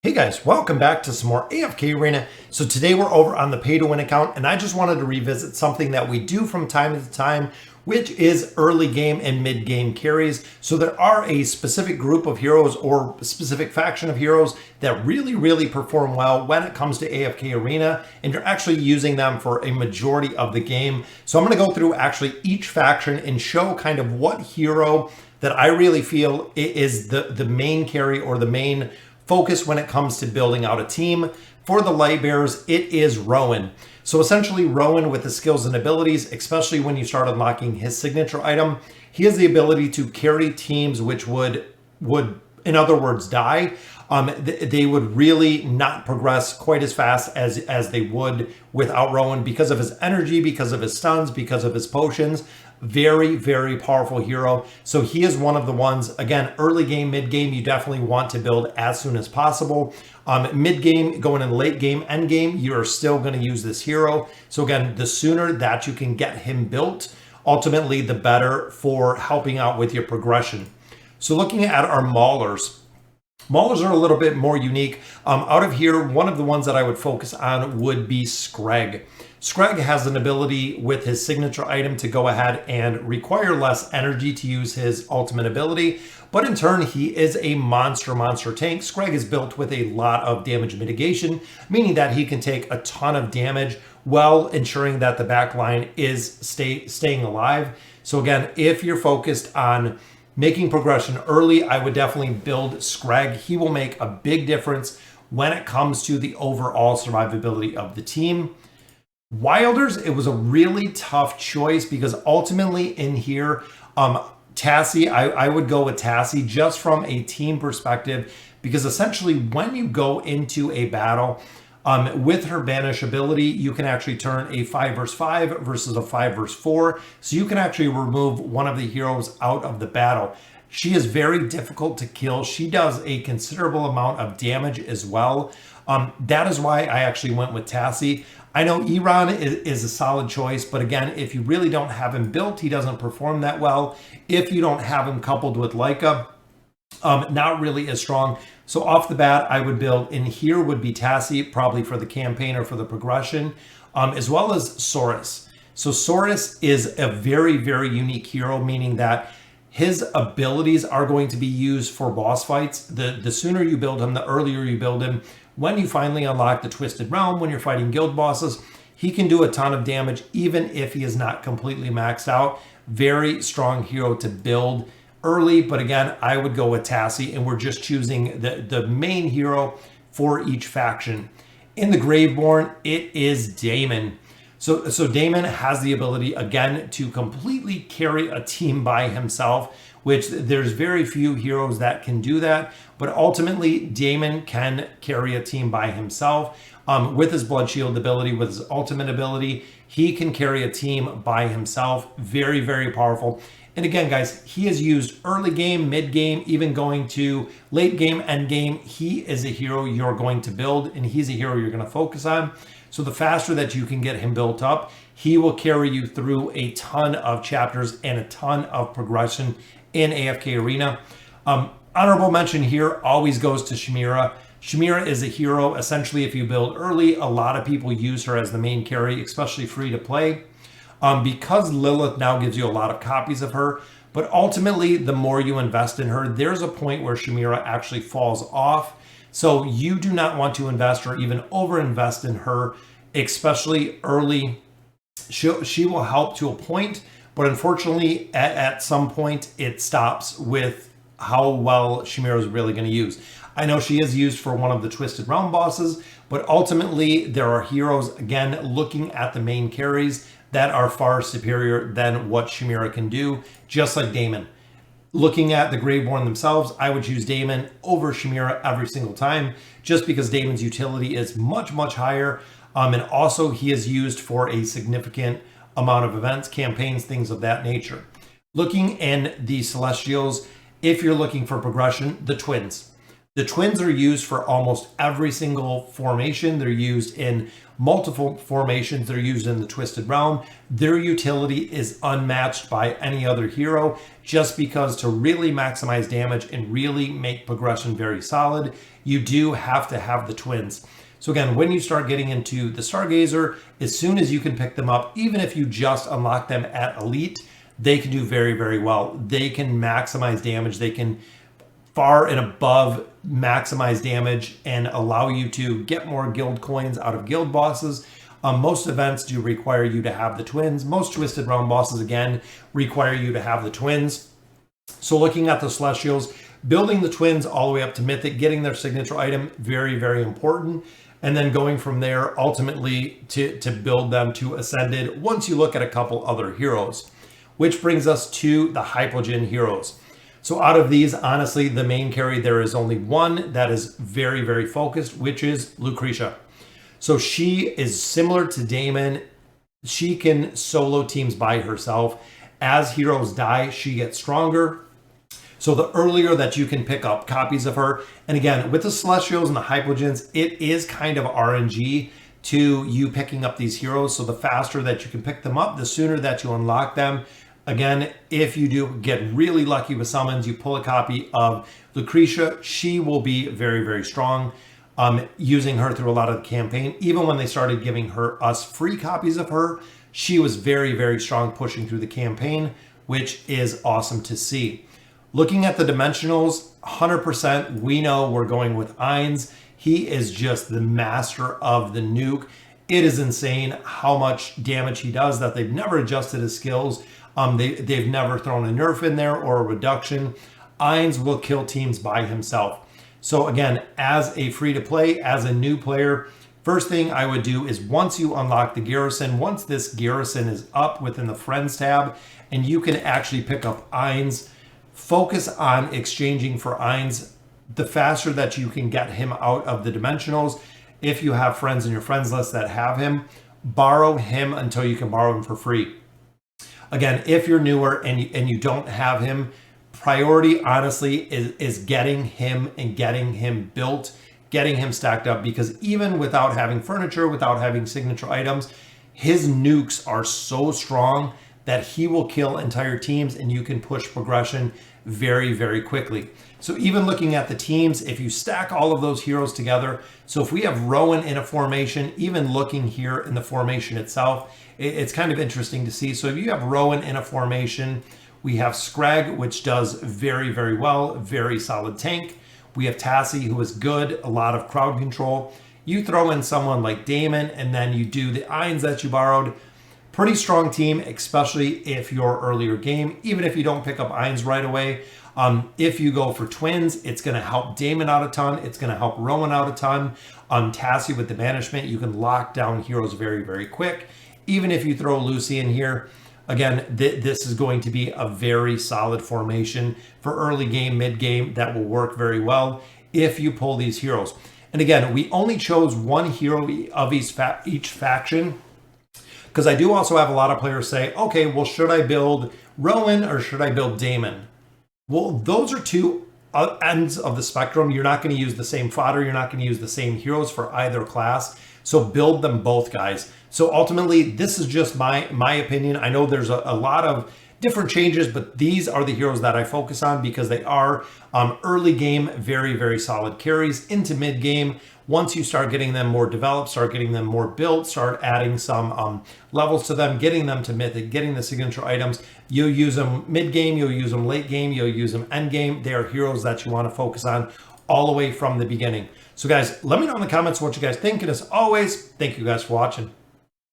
Hey guys, welcome back to some more AFK Arena. So today we're over on the pay to win account, and I just wanted to revisit something that we do from time to time, which is early game and mid game carries. So there are a specific group of heroes or specific faction of heroes that really perform well when it comes to AFK Arena, and you're actually using them for a majority of the game. So I'm going to go through actually each faction and show kind of what hero that I really feel is the main carry or the main focus when it comes to building out a team. For the Lightbearers, it is Rowan. So essentially Rowan, with his skills and abilities, especially when you start unlocking his signature item, he has the ability to carry teams which would in other words die. They would really not progress quite as fast as they would without Rowan, because of his energy, because of his stuns, because of his potions. Very powerful hero. So he is one of the ones, again, early game, mid game, you definitely want to build as soon as possible. Mid game, going in late game, end game, you're still going to use this hero. So again, the sooner that you can get him built, ultimately the better for helping out with your progression. So looking at our Maulers, Maulers are a little bit more unique. Out of here, one of the ones that I would focus on would be Scrag. Scrag has an ability with his signature item to go ahead and require less energy to use his ultimate ability, but in turn, he is a monster tank. Scrag is built with a lot of damage mitigation, meaning that he can take a ton of damage while ensuring that the backline is staying alive. So again, if you're focused on making progression early, I would definitely build Scrag. He will make a big difference when it comes to the overall survivability of the team. Wilders, it was a really tough choice because ultimately in here, Tassie, I would go with Tassie just from a team perspective, because essentially when you go into a battle, with her banish ability, you can actually turn a 5 versus 5 versus a 5 versus 4. So you can actually remove one of the heroes out of the battle. She is very difficult to kill. She does a considerable amount of damage as well. That is why I actually went with Tassie. I know Iran is a solid choice, but again, if you really don't have him built, he doesn't perform that well. If you don't have him coupled with Leica, not really as strong. So off the bat, I would build in here would be Tassie, probably for the campaign or for the progression, as well as Saurus. So Saurus is a very unique hero, meaning that his abilities are going to be used for boss fights. The sooner you build him, the earlier you build him. When you finally unlock the Twisted Realm, when you're fighting guild bosses, he can do a ton of damage, even if he is not completely maxed out. Very strong hero to build early, but again, I would go with Tassie, and we're just choosing the main hero for each faction. In the Graveborn, it is Daemon. So Daemon has the ability, again, to completely carry a team by himself, which there's very few heroes that can do that. But ultimately, Daemon can carry a team by himself. With his Blood Shield ability, with his ultimate ability, he can carry a team by himself. Very powerful. And again, guys, he is used early game, mid game, even going to late game, end game. He is a hero you're going to build, and he's a hero you're going to focus on. So the faster that you can get him built up, he will carry you through a ton of chapters and a ton of progression in AFK Arena. Honorable mention here always goes to Shamira. Shamira is a hero, essentially, if you build early, a lot of people use her as the main carry, especially free to play. Because Lilith now gives you a lot of copies of her, but ultimately, the more you invest in her, there's a point where Shamira actually falls off. So you do not want to invest or even over-invest in her, especially early. She will help to a point, but unfortunately, at some point, it stops with how well Shamira is really going to use. I know she is used for one of the Twisted Realm bosses, but ultimately, there are heroes, again, looking at the main carries that are far superior than what Shamira can do, just like Daemon. Looking at the Graveborn themselves, I would choose Daemon over Shamira every single time, just because Daemon's utility is much higher. And also he is used for a significant amount of events, campaigns, things of that nature. Looking in the Celestials, if you're looking for progression, the twins. The twins are used for almost every single formation. They're used in multiple formations. They're used in the Twisted Realm. Their utility is unmatched by any other hero, just because to really maximize damage and really make progression very solid, you do have to have the twins. So again, when you start getting into the Stargazer, as soon as you can pick them up, even if you just unlock them at Elite, they can do very, very well. They can maximize damage. They can far and above maximize damage and allow you to get more guild coins out of guild bosses. Most events do require you to have the twins. Most Twisted Realm bosses, again, require you to have the twins. So looking at the Celestials, building the twins all the way up to Mythic, getting their signature item, very, very important. And then going from there, ultimately, to build them to Ascended once you look at a couple other heroes. Which brings us to the Hypogean heroes. So out of these, honestly, the main carry, there is only one that is very, very focused, which is Lucretia. So she is similar to Damon. She can solo teams by herself. As heroes die, she gets stronger. So the earlier that you can pick up copies of her, and again, with the Celestials and the Hypogeans, it is kind of RNG to you picking up these heroes. So the faster that you can pick them up, the sooner that you unlock them. Again, if you do get really lucky with summons, you pull a copy of Lucretia, she will be very, very strong. Using her through a lot of the campaign. Even when they started giving us free copies of her, she was very, very strong pushing through the campaign, which is awesome to see. Looking at the dimensionals, 100% we know we're going with Ainz. He is just the master of the nuke. It is insane how much damage he does that they've never adjusted his skills. They've never thrown a nerf in there or a reduction. Ainz will kill teams by himself. So again, as a free-to-play, as a new player, first thing I would do is once you unlock the garrison, once this garrison is up within the Friends tab, and you can actually pick up Ainz, focus on exchanging for Ainz. The faster that you can get him out of the dimensionals, if you have friends in your friends list that have him, borrow him until you can borrow him for free. Again, if you're newer and you don't have him, priority honestly is getting him and getting him built, getting him stacked up, because even without having furniture, without having signature items, his nukes are so strong that he will kill entire teams and you can push progression very, very quickly. So even looking at the teams, if you stack all of those heroes together, so if we have Rowan in a formation, even looking here in the formation itself, it's kind of interesting to see. So if you have Rowan in a formation, we have Scrag, which does very, very well, very solid tank. We have Tassie, who is good, a lot of crowd control. You throw in someone like Damon, and then you do the Ainz that you borrowed. Pretty strong team, especially if you're earlier game. Even if you don't pick up Ainz right away, if you go for twins, it's going to help Damon out a ton. It's going to help Rowan out a ton. Tassie with the banishment, you can lock down heroes very, very quick. Even if you throw Lucy in here, again, this is going to be a very solid formation for early game, mid game that will work very well if you pull these heroes. And again, we only chose one hero of each faction, because I do also have a lot of players say, okay, well, should I build Rowan or should I build Damon? Well, those are two ends of the spectrum. You're not going to use the same fodder. You're not going to use the same heroes for either class. So build them both, guys. So ultimately, this is just my opinion. I know there's a lot of different changes, but these are the heroes that I focus on because they are early game, very, very solid carries into mid game. Once you start getting them more developed, start getting them more built, start adding some levels to them, getting them to mythic, getting the signature items, you'll use them mid game, you'll use them late game, you'll use them end game. They are heroes that you want to focus on all the way from the beginning. So guys, let me know in the comments what you guys think. And as always, thank you guys for watching.